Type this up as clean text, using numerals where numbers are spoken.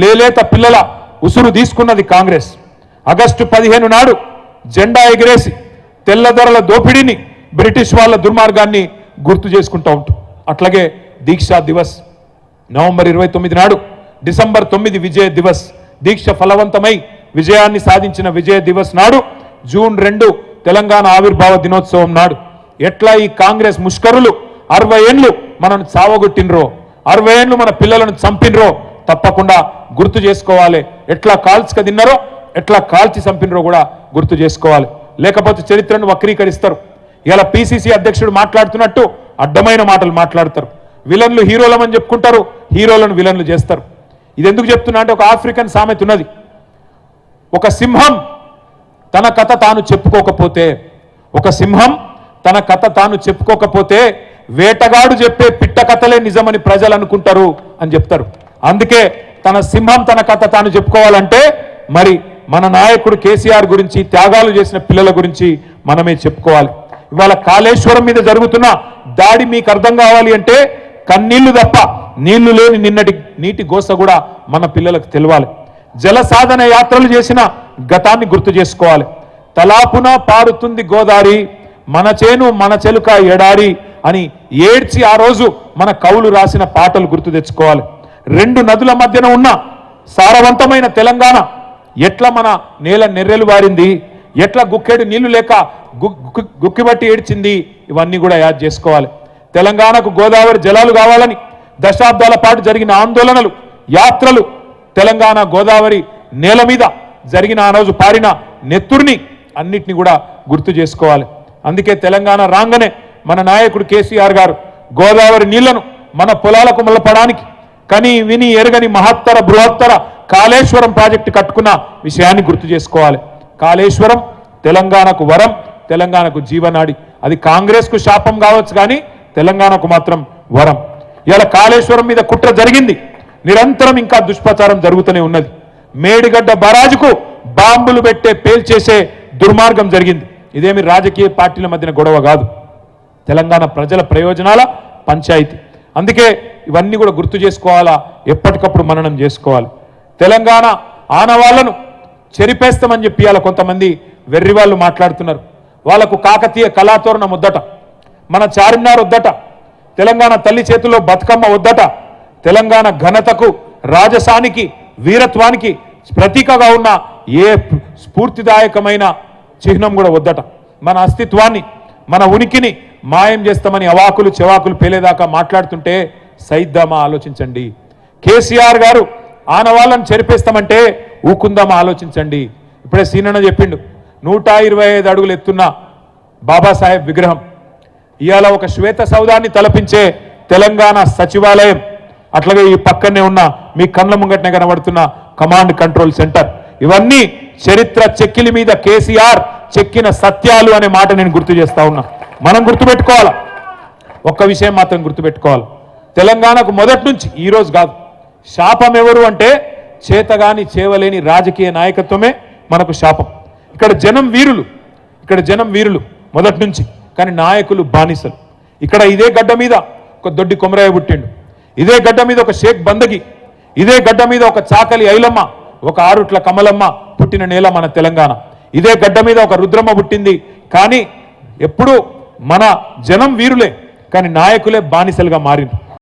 లేలేత పిల్లల ఉసురు తీసుకున్నది కాంగ్రెస్. ఆగస్టు 15 నాడు జెండా ఎగిరేసి తెల్లదొరల దోపిడీని, బ్రిటిష్ వాళ్ళ దుర్మార్గాన్ని గుర్తు చేసుకుంటూ ఉంటాం. అట్లాగే దీక్షా దివస్ నవంబర్ 29 నాడు, డిసెంబర్ 9 విజయ దివస్, దీక్ష ఫలవంతమై విజయాన్ని సాధించిన విజయ దివస్ నాడు, జూన్ 2 తెలంగాణ ఆవిర్భావ దినోత్సవం నాడు ఎట్లా ఈ కాంగ్రెస్ ముష్కరులు 60 ఏళ్ళు మనను చావగొట్టినరో, 60 ఏళ్ళు మన పిల్లలను చంపినరో తప్పకుండా గుర్తు చేసుకోవాలి. ఎట్లా కాల్చిక తిన్నారో, ఎట్లా కాల్చి చంపినరో కూడా గుర్తు చేసుకోవాలి. లేకపోతే చరిత్రను వక్రీకరిస్తారు. ఇలా పిసిసి అధ్యక్షుడు మాట్లాడుతున్నట్టు అడ్డమైన మాటలు మాట్లాడతారు. విలన్లు హీరోలమని చెప్పుకుంటారు, హీరోలను విలన్లు చేస్తారు. ఇది ఎందుకు చెప్తున్నా అంటే, ఒక ఆఫ్రికన్ సామెత ఉన్నది. ఒక సింహం తన కథ తాను చెప్పుకోకపోతే, ఒక సింహం తన కథ తాను చెప్పుకోకపోతే వేటగాడు చెప్పే పిట్ట కథలే నిజమని ప్రజలు అనుకుంటారు అని చెప్తారు. అందుకే తన సింహం తన కథ తాను చెప్పుకోవాలంటే మరి మన నాయకుడు కేసీఆర్ గురించి, త్యాగాలు చేసిన పిల్లల గురించి మనమే చెప్పుకోవాలి. ఇవాళ కాళేశ్వరం మీద జరుగుతున్న దాడి మీకు అర్థం కావాలి అంటే కన్నీళ్లు తప్ప నీళ్లు లేని నిన్నటి నీటి గోస కూడా మన పిల్లలకు తెలవాలి. జల సాధన యాత్రలు చేసిన గతాన్ని గుర్తు చేసుకోవాలి. తలాపున పారుతుంది గోదారి, మన చేను మన చెలుక ఎడారి అని ఏడ్చి ఆ రోజు మన కవులు రాసిన పాటలు గుర్తు తెచ్చుకోవాలి. 2 నదుల మధ్యన ఉన్న సారవంతమైన తెలంగాణ ఎట్లా మన నేల నెర్రెలు వారింది, ఎట్లా గుక్కెడు నీళ్లు లేక గుక్కిబట్టి ఏడ్చింది, ఇవన్నీ కూడా యాద్ చేసుకోవాలి. తెలంగాణకు గోదావరి జలాలు కావాలని దశాబ్దాల పాటు జరిగిన ఆందోళనలు, యాత్రలు, తెలంగాణ గోదావరి నేల మీద జరిగిన ఆ రోజు పారిన నెత్తుర్ని అన్నిటిని కూడా గుర్తు చేసుకోవాలి. అందుకే తెలంగాణ రాగానే మన నాయకుడు కేసీఆర్ గారు గోదావరి నీళ్లను మన పొలాలకు మలపడానికి కని విని ఎరగని మహత్తర బృహత్తర కాళేశ్వరం ప్రాజెక్టు కట్టుకున్న విషయాన్ని గుర్తు చేసుకోవాలి. కాళేశ్వరం తెలంగాణకు వరం, తెలంగాణకు జీవనాడి. అది కాంగ్రెస్కు శాపం కావచ్చు కానీ తెలంగాణకు మాత్రం వరం. ఇలా కాళేశ్వరం మీద కుట్ర జరిగింది, నిరంతరం ఇంకా దుష్ప్రచారం జరుగుతూనే ఉన్నది. మేడిగడ్డ బరాజుకు బాంబులు పెట్టే పేల్చేసే దుర్మార్గం జరిగింది. ఇదేమి రాజకీయ పార్టీల మధ్యన గొడవ కాదు, తెలంగాణ ప్రజల ప్రయోజనాల పంచాయతీ. అందుకే ఇవన్నీ కూడా గుర్తు చేసుకోవాలా, ఎప్పటికప్పుడు మననం చేసుకోవాలి. తెలంగాణ ఆనవాళ్లను చెరిపేస్తామని చెప్పి అలా కొంతమంది వెర్రి వాళ్ళు మాట్లాడుతున్నారు. వాళ్లకు కాకతీయ కళాతోరణం వద్దట, మన చార్మినార్ వద్దట, తెలంగాణ తల్లి చేతుల్లో బతుకమ్మ వద్దట, తెలంగాణ ఘనతకు, రాజసానికి, వీరత్వానికి ప్రతీకగా ఉన్న ఏ స్ఫూర్తిదాయకమైన చిహ్నం కూడా వద్దట. మన అస్తిత్వాన్ని, మన ఉనికిని మాయం చేస్తామని అవాకులు చెవాకులు పేలేదాకా మాట్లాడుతుంటే సైద్దామా ఆలోచించండి. కేసీఆర్ గారు ఆనవాళ్ళను చెరిపేస్తామంటే ఊకుందామా ఆలోచించండి. ఇప్పుడే సీనన్న చెప్పిండు, 125 అడుగులు ఎత్తున్న బాబాసాహెబ్ విగ్రహం, ఇవాళ ఒక శ్వేత సౌధాన్ని తలపించే తెలంగాణ సచివాలయం, అట్లాగే ఈ పక్కనే ఉన్న మీ కళ్ళ ముంగటనే కనబడుతున్న కమాండ్ కంట్రోల్ సెంటర్, ఇవన్నీ చరిత్ర చెక్కిలి మీద కేసీఆర్ చెక్కిన సత్యాలు అనే మాట నేను గుర్తు చేస్తా ఉన్నా. మనం గుర్తుపెట్టుకోవాలి, ఒక్క విషయం మాత్రం గుర్తుపెట్టుకోవాలి. తెలంగాణకు మొదటి నుంచి, ఈరోజు కాదు, శాపం ఎవరు అంటే చేతగాని చేవలేని రాజకీయ నాయకత్వమే మనకు శాపం. ఇక్కడ జనం వీరులు మొదటి నుంచి, కానీ నాయకులు బానిసలు. ఇక్కడ ఇదే గడ్డ మీద ఒక దొడ్డి కొమరయ్య పుట్టిండు, ఇదే గడ్డ మీద ఒక షేక్ బందగి, ఇదే గడ్డ మీద ఒక చాకలి ఐలమ్మ, ఒక ఆరుట్ల కమలమ్మ పుట్టిన నేల మన తెలంగాణ. ఇదే గడ్డ మీద ఒక రుద్రమ్మ పుట్టింది. కానీ ఎప్పుడు మన జనం వీరులే, కానీ నాయకులే బానిసలుగా మారింది.